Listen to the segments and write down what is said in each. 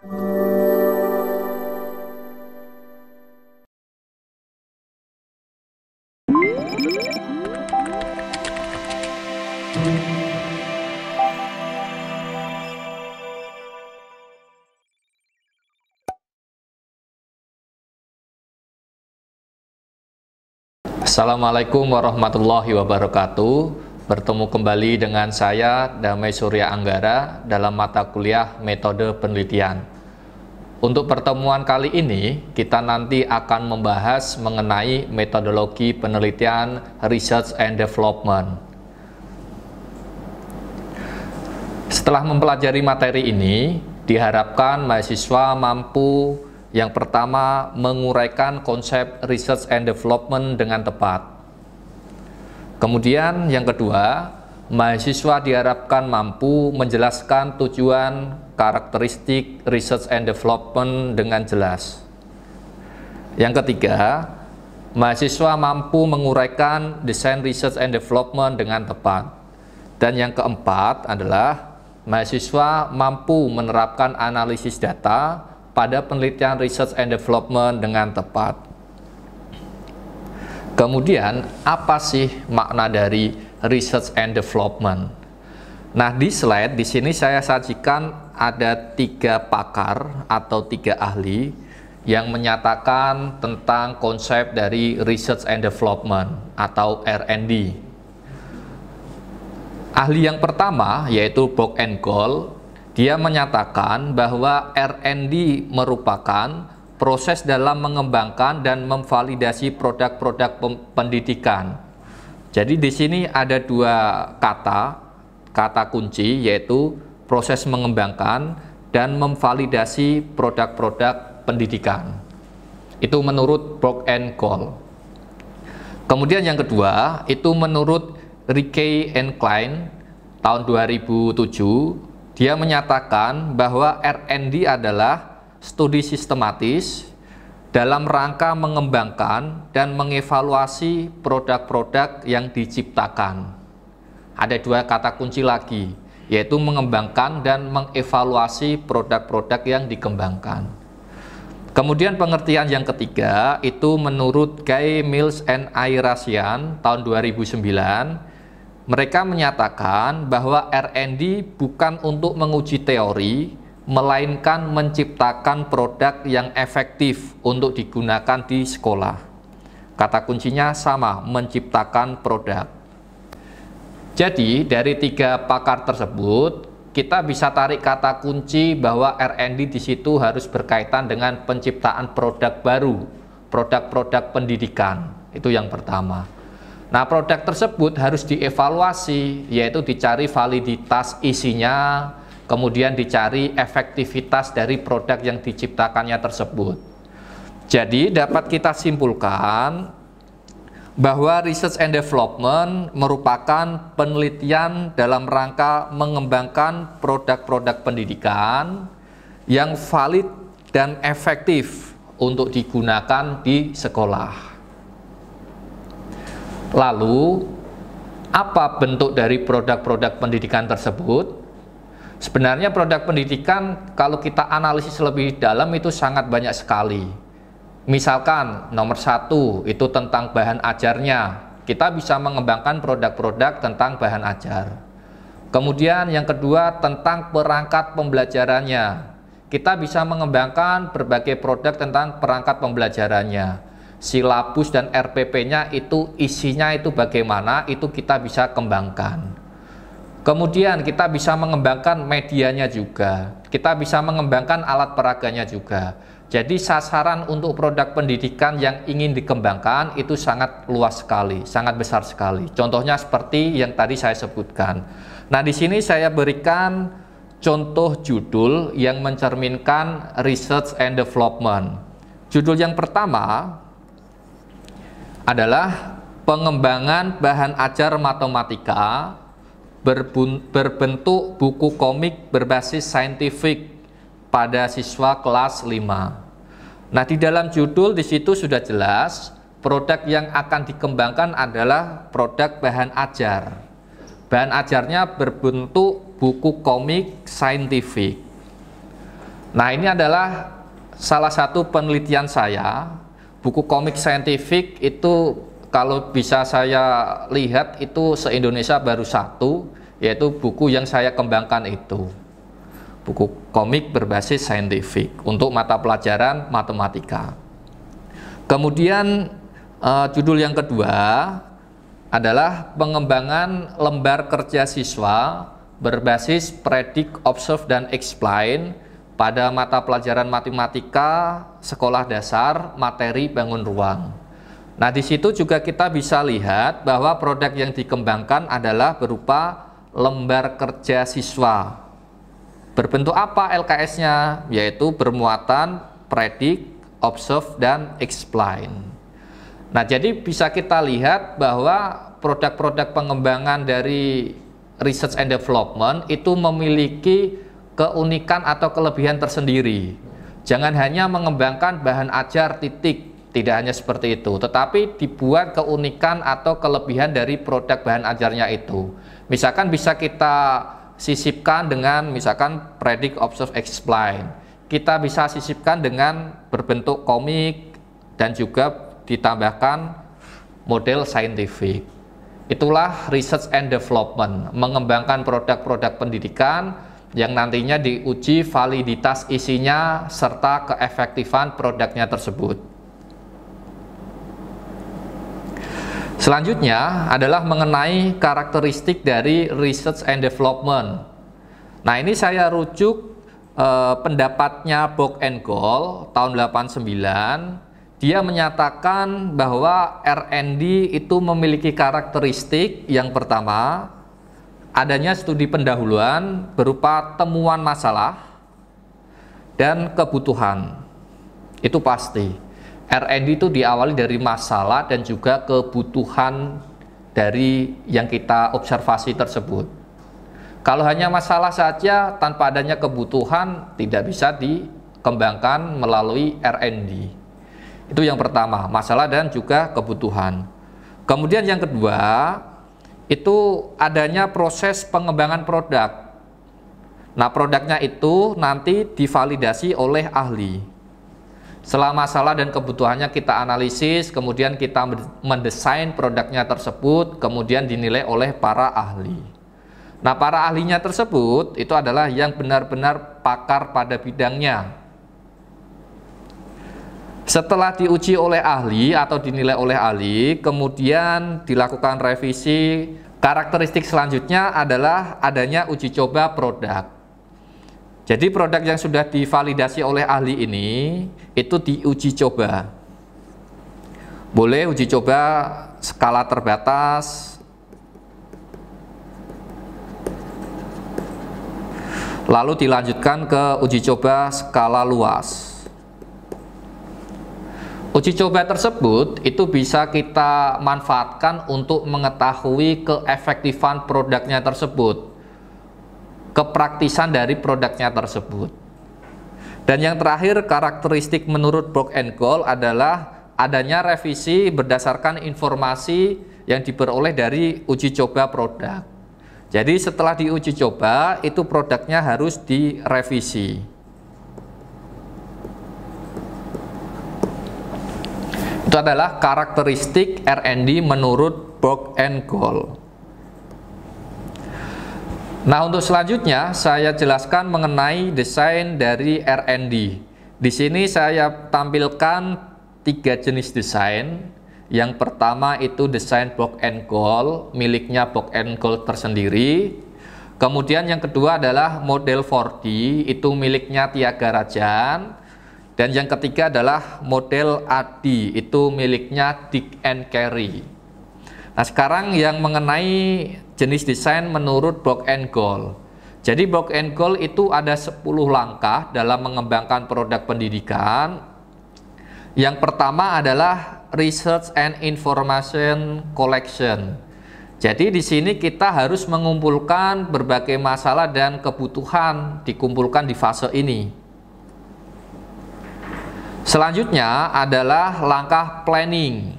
Assalamualaikum warahmatullahi wabarakatuh. Bertemu kembali dengan saya Damai Surya Anggara dalam mata kuliah metode penelitian. Untuk pertemuan kali ini kita nanti akan membahas mengenai metodologi penelitian research and development. Setelah mempelajari materi ini, diharapkan mahasiswa mampu yang pertama, menguraikan konsep research and development dengan tepat. Kemudian yang kedua, mahasiswa diharapkan mampu menjelaskan tujuan karakteristik research and development dengan jelas. Yang ketiga, mahasiswa mampu menguraikan desain research and development dengan tepat. Dan yang keempat adalah mahasiswa mampu menerapkan analisis data pada penelitian research and development dengan tepat. Kemudian, apa sih makna dari research and development? Nah, di slide di sini saya sajikan ada 3 pakar atau 3 ahli yang menyatakan tentang konsep dari research and development atau R&D. Ahli yang pertama yaitu Brock and Gold. Dia menyatakan bahwa R&D merupakan proses dalam mengembangkan dan memvalidasi produk-produk pendidikan. Jadi di sini ada 2 kata kunci, yaitu proses mengembangkan dan memvalidasi produk-produk pendidikan. Itu menurut Brock and Gold. Kemudian yang kedua, itu menurut Rickey and Klein tahun 2007. Dia menyatakan bahwa R&D adalah studi sistematis dalam rangka mengembangkan dan mengevaluasi produk-produk yang diciptakan. Ada 2 kata kunci lagi, yaitu mengembangkan dan mengevaluasi produk-produk yang dikembangkan. Kemudian pengertian yang ketiga itu menurut Guy Mills and Ayrasian tahun 2009. Mereka menyatakan bahwa R&D bukan untuk menguji teori, melainkan menciptakan produk yang efektif untuk digunakan di sekolah. Kata kuncinya sama, menciptakan produk. Jadi, dari 3 pakar tersebut, kita bisa tarik kata kunci bahwa R&D di situ harus berkaitan dengan penciptaan produk baru, produk-produk pendidikan. Itu yang pertama. Nah, produk tersebut harus dievaluasi, yaitu dicari validitas isinya, kemudian dicari efektivitas dari produk yang diciptakannya tersebut. Jadi, dapat kita simpulkan bahwa research and development merupakan penelitian dalam rangka mengembangkan produk-produk pendidikan yang valid dan efektif untuk digunakan di sekolah. Lalu, apa bentuk dari produk-produk pendidikan tersebut? Sebenarnya produk pendidikan kalau kita analisis lebih dalam itu sangat banyak sekali. Misalkan nomor 1 itu tentang bahan ajarnya. Kita bisa mengembangkan produk-produk tentang bahan ajar. Kemudian yang kedua tentang perangkat pembelajarannya. Kita bisa mengembangkan berbagai produk tentang perangkat pembelajarannya. Silabus dan RPP-nya itu isinya itu bagaimana, itu kita bisa kembangkan. Kemudian kita bisa mengembangkan medianya juga. Kita bisa mengembangkan alat peraganya juga. Jadi sasaran untuk produk pendidikan yang ingin dikembangkan itu sangat luas sekali, sangat besar sekali. Contohnya seperti yang tadi saya sebutkan. Nah, di sini saya berikan contoh judul yang mencerminkan research and development. Judul yang pertama adalah pengembangan bahan ajar matematika berbentuk buku komik berbasis saintifik pada siswa kelas 5. Nah, di dalam judul di situ sudah jelas produk yang akan dikembangkan adalah produk bahan ajar. Bahan ajarnya berbentuk buku komik saintifik. Nah, ini adalah salah satu penelitian saya. Buku komik saintifik itu kalau bisa saya lihat itu se-Indonesia baru satu, yaitu buku yang saya kembangkan itu. Buku komik berbasis saintifik untuk mata pelajaran matematika. Kemudian judul yang kedua adalah pengembangan lembar kerja siswa berbasis predict, observe, dan explain pada mata pelajaran matematika sekolah dasar materi bangun ruang. Nah, di situ juga kita bisa lihat bahwa produk yang dikembangkan adalah berupa lembar kerja siswa. Berbentuk apa LKS-nya? Yaitu bermuatan predict, observe, dan explain. Nah, jadi bisa kita lihat bahwa produk-produk pengembangan dari research and development itu memiliki keunikan atau kelebihan tersendiri. Jangan hanya mengembangkan bahan ajar titik, tidak hanya seperti itu, tetapi dibuat keunikan atau kelebihan dari produk bahan ajarnya itu. Misalkan bisa kita sisipkan dengan misalkan predict, observe, explain. Kita bisa sisipkan dengan berbentuk komik dan juga ditambahkan model saintifik. Itulah research and development, mengembangkan produk-produk pendidikan yang nantinya diuji validitas isinya serta keefektifan produknya tersebut. Selanjutnya adalah mengenai karakteristik dari research and development. Nah, ini saya rujuk pendapatnya Bock and Gold tahun 89. Dia menyatakan bahwa R&D itu memiliki karakteristik yang pertama, adanya studi pendahuluan berupa temuan masalah dan kebutuhan. Itu pasti. R&D itu diawali dari masalah dan juga kebutuhan dari yang kita observasi tersebut. Kalau hanya masalah saja tanpa adanya kebutuhan tidak bisa dikembangkan melalui R&D. Itu yang pertama, masalah dan juga kebutuhan. Kemudian yang kedua, itu adanya proses pengembangan produk. Nah, produknya itu nanti divalidasi oleh ahli. Setelah masalah dan kebutuhannya kita analisis, kemudian kita mendesain produknya tersebut, kemudian dinilai oleh para ahli. Nah, para ahlinya tersebut itu adalah yang benar-benar pakar pada bidangnya. Setelah diuji oleh ahli atau dinilai oleh ahli, kemudian dilakukan revisi. Karakteristik selanjutnya adalah adanya uji coba produk. Jadi produk yang sudah divalidasi oleh ahli ini itu diuji coba. Boleh uji coba skala terbatas, lalu dilanjutkan ke uji coba skala luas. Uji coba tersebut itu bisa kita manfaatkan untuk mengetahui keefektifan produknya tersebut, kepraktisan dari produknya tersebut. Dan yang terakhir, karakteristik menurut Bock and Gold adalah adanya revisi berdasarkan informasi yang diperoleh dari uji coba produk. Jadi setelah diuji coba itu produknya harus direvisi. Itu adalah karakteristik R&D menurut Bock and Gold. Nah, untuk selanjutnya saya jelaskan mengenai desain dari R&D. Di sini saya tampilkan 3 jenis desain. Yang pertama itu desain Bock and Gold, miliknya Bock and Gold tersendiri. Kemudian yang kedua adalah model 4D, itu miliknya Tiaga Rajan. Dan yang ketiga adalah model AD, itu miliknya Dick and Carey. Nah, sekarang yang mengenai jenis desain menurut Bock and Gold. Jadi Bock and Gold itu ada 10 langkah dalam mengembangkan produk pendidikan. Yang pertama adalah Research and Information Collection. Jadi di sini kita harus mengumpulkan berbagai masalah dan kebutuhan dikumpulkan di fase ini. Selanjutnya adalah langkah planning.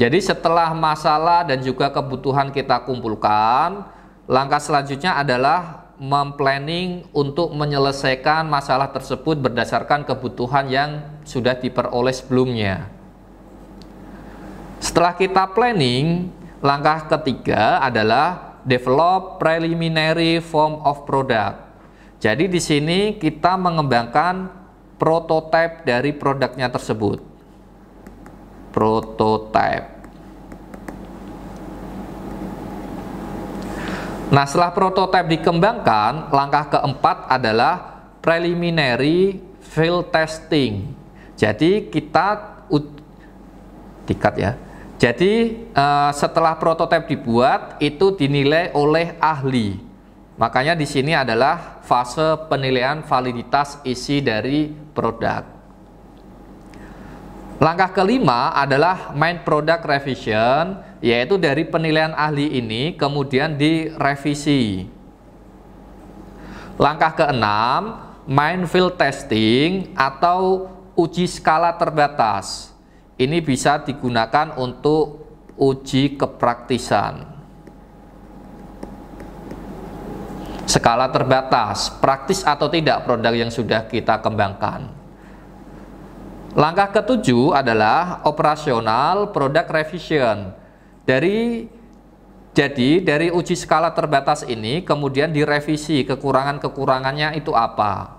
Jadi setelah masalah dan juga kebutuhan kita kumpulkan, langkah selanjutnya adalah memplanning untuk menyelesaikan masalah tersebut berdasarkan kebutuhan yang sudah diperoleh sebelumnya. Setelah kita planning, langkah ketiga adalah develop preliminary form of product. Jadi di sini kita mengembangkan prototipe dari produknya tersebut. Prototipe. Nah, setelah prototipe dikembangkan, langkah keempat adalah preliminary field testing. Jadi setelah prototipe dibuat, itu dinilai oleh ahli. Makanya di sini adalah fase penilaian validitas isi dari produk. Langkah kelima adalah main product revision, yaitu dari penilaian ahli ini kemudian direvisi. Langkah keenam, main field testing atau uji skala terbatas. Ini bisa digunakan untuk uji kepraktisan. Skala terbatas, praktis atau tidak produk yang sudah kita kembangkan. Langkah ketujuh adalah operasional product revision. Dari uji skala terbatas ini kemudian direvisi kekurangan-kekurangannya itu apa.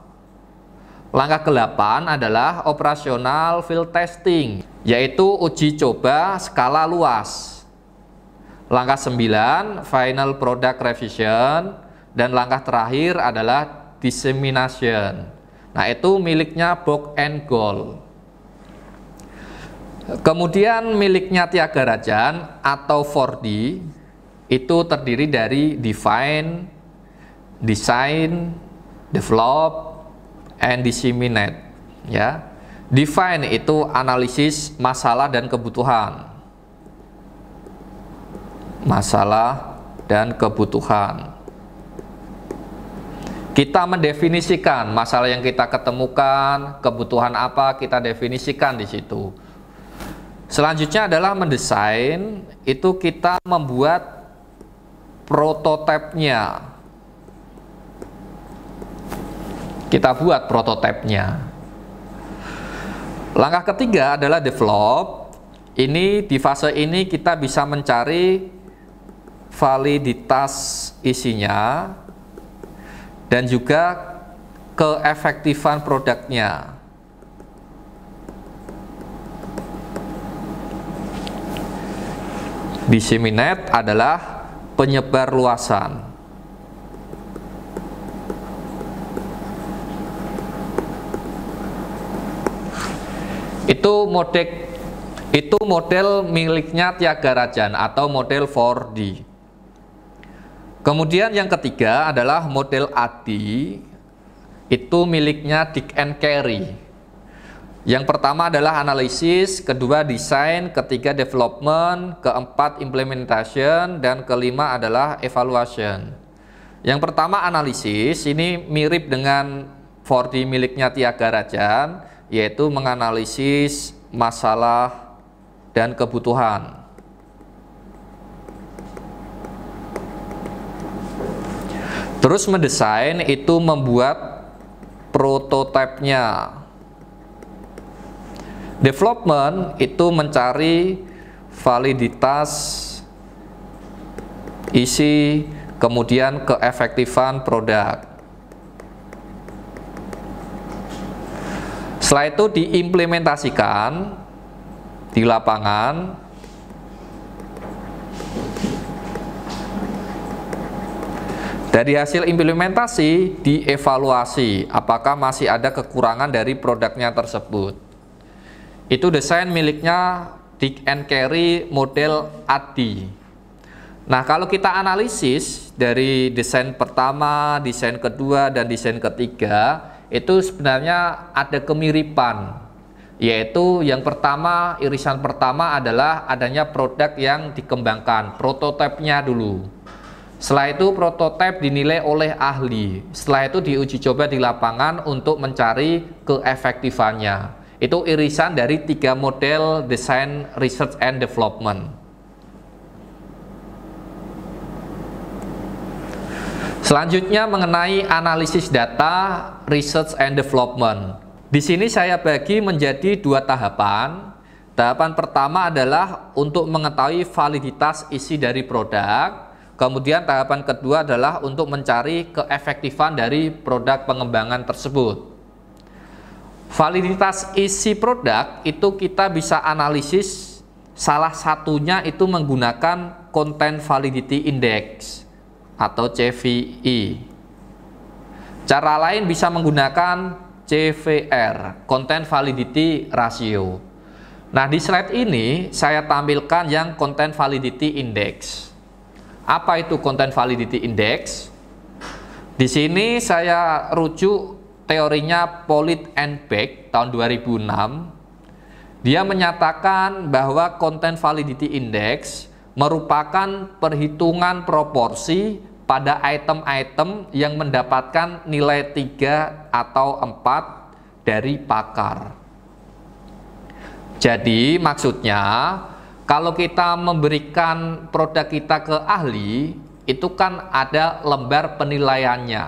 Langkah ke-8 adalah operasional field testing, yaitu uji coba skala luas. Langkah 9 final product revision, dan langkah terakhir adalah dissemination. Nah, itu miliknya Bock and Gold. Kemudian miliknya Tyagarajan atau 4D itu terdiri dari define, design, develop, and disseminate. Ya, define itu analisis masalah dan kebutuhan. Masalah dan kebutuhan. Kita mendefinisikan masalah yang kita ketemukan, kebutuhan apa kita definisikan di situ. Selanjutnya adalah mendesain, itu kita membuat prototipenya. Kita buat prototipenya. Langkah ketiga adalah develop. Ini di fase ini kita bisa mencari validitas isinya dan juga keefektifan produknya. Disseminate adalah penyebar luasan. Itu model miliknya Tyagarajan atau model 4D. Kemudian yang ketiga adalah model AD. Itu miliknya Dick and Carey. Yang pertama adalah analisis, kedua desain, ketiga development, keempat implementation, dan kelima adalah evaluation. Yang pertama analisis, ini mirip dengan 4D miliknya Tyagarajan, yaitu menganalisis masalah dan kebutuhan. Terus mendesain itu membuat prototipenya. Development itu mencari validitas isi, kemudian keefektifan produk. Setelah itu diimplementasikan di lapangan. Dari hasil implementasi dievaluasi apakah masih ada kekurangan dari produknya tersebut. Itu desain miliknya Dick and Carey model AD. Nah, kalau kita analisis dari desain pertama, desain kedua, dan desain ketiga, itu sebenarnya ada kemiripan. Yaitu yang pertama, irisan pertama adalah adanya produk yang dikembangkan, prototipenya dulu. Setelah itu prototipe dinilai oleh ahli. Setelah itu diuji coba di lapangan untuk mencari keefektifannya. Itu irisan dari 3 model design, research, and development. Selanjutnya mengenai analisis data, research and development. Di sini saya bagi menjadi dua tahapan. Tahapan pertama adalah untuk mengetahui validitas isi dari produk. Kemudian tahapan kedua adalah untuk mencari keefektifan dari produk pengembangan tersebut. Validitas isi produk itu kita bisa analisis, salah satunya itu menggunakan Content Validity Index atau CVI. Cara lain bisa menggunakan CVR, Content Validity Ratio. Nah, di slide ini saya tampilkan yang Content Validity Index. Apa itu Content Validity Index? Di sini saya rujuk teorinya Pollitt and Beck tahun 2006. Dia menyatakan bahwa Content Validity Index merupakan perhitungan proporsi pada item-item yang mendapatkan nilai 3 atau 4 dari pakar. Jadi maksudnya kalau kita memberikan produk kita ke ahli, itu kan ada lembar penilaiannya.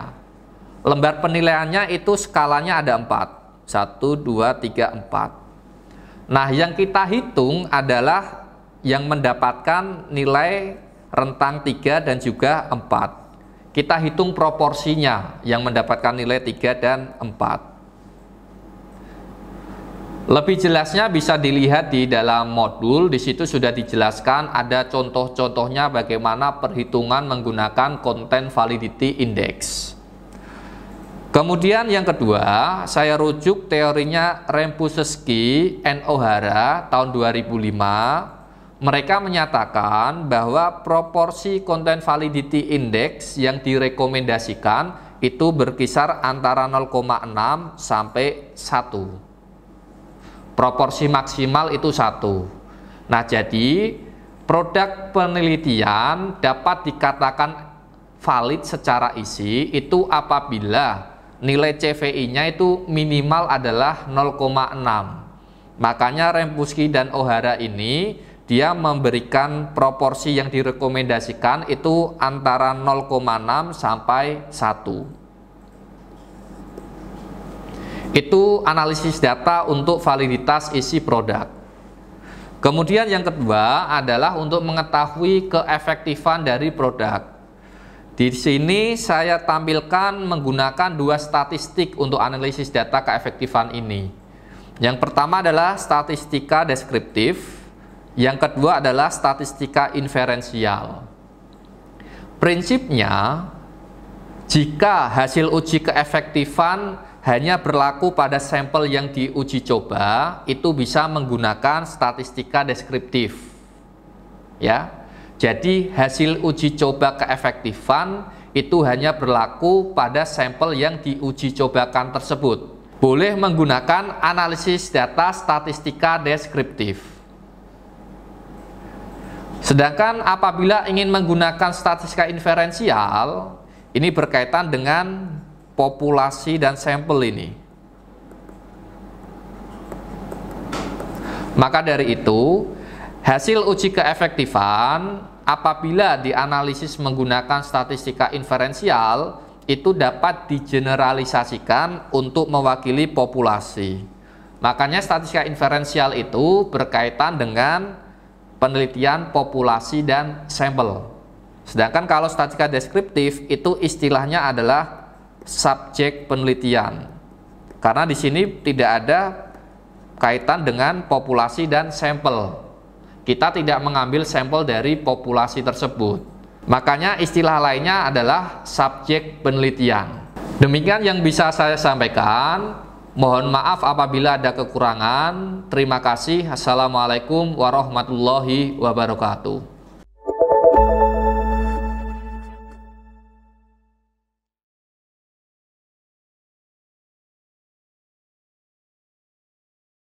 Lembar penilaiannya itu skalanya ada 4. 1, 2, 3, 4. Nah, yang kita hitung adalah yang mendapatkan nilai rentang 3 dan juga 4. Kita hitung proporsinya yang mendapatkan nilai 3 dan 4. Lebih jelasnya bisa dilihat di dalam modul. Di situ sudah dijelaskan ada contoh-contohnya bagaimana perhitungan menggunakan Content Validity Index. Kemudian yang kedua, saya rujuk teorinya Rempusesky and O'Hara tahun 2005. Mereka menyatakan bahwa proporsi Content Validity Index yang direkomendasikan itu berkisar antara 0,6 sampai 1. Proporsi maksimal itu 1. Nah, jadi produk penelitian dapat dikatakan valid secara isi itu apabila nilai CVI-nya itu minimal adalah 0,6. Makanya Rempusesky dan O'Hara ini dia memberikan proporsi yang direkomendasikan itu antara 0,6 sampai 1. Itu analisis data untuk validitas isi produk. Kemudian yang kedua adalah untuk mengetahui keefektifan dari produk. Di sini saya tampilkan menggunakan dua statistik untuk analisis data keefektifan ini. Yang pertama adalah statistika deskriptif. Yang kedua adalah statistika inferensial. Prinsipnya, jika hasil uji keefektifan hanya berlaku pada sampel yang diuji coba, itu bisa menggunakan statistika deskriptif. Ya. Jadi hasil uji coba keefektifan itu hanya berlaku pada sampel yang diuji cobakan tersebut. Boleh menggunakan analisis data statistika deskriptif. Sedangkan apabila ingin menggunakan statistika inferensial, ini berkaitan dengan populasi dan sampel ini. Maka dari itu, hasil uji keefektifan apabila dianalisis menggunakan statistika inferensial itu dapat digeneralisasikan untuk mewakili populasi. Makanya statistika inferensial itu berkaitan dengan penelitian populasi dan sampel. Sedangkan kalau statistika deskriptif itu istilahnya adalah subjek penelitian. Karena di sini tidak ada kaitan dengan populasi dan sampel. Kita tidak mengambil sampel dari populasi tersebut. Makanya istilah lainnya adalah subjek penelitian. Demikian yang bisa saya sampaikan. Mohon maaf apabila ada kekurangan. Terima kasih. Assalamualaikum warahmatullahi wabarakatuh.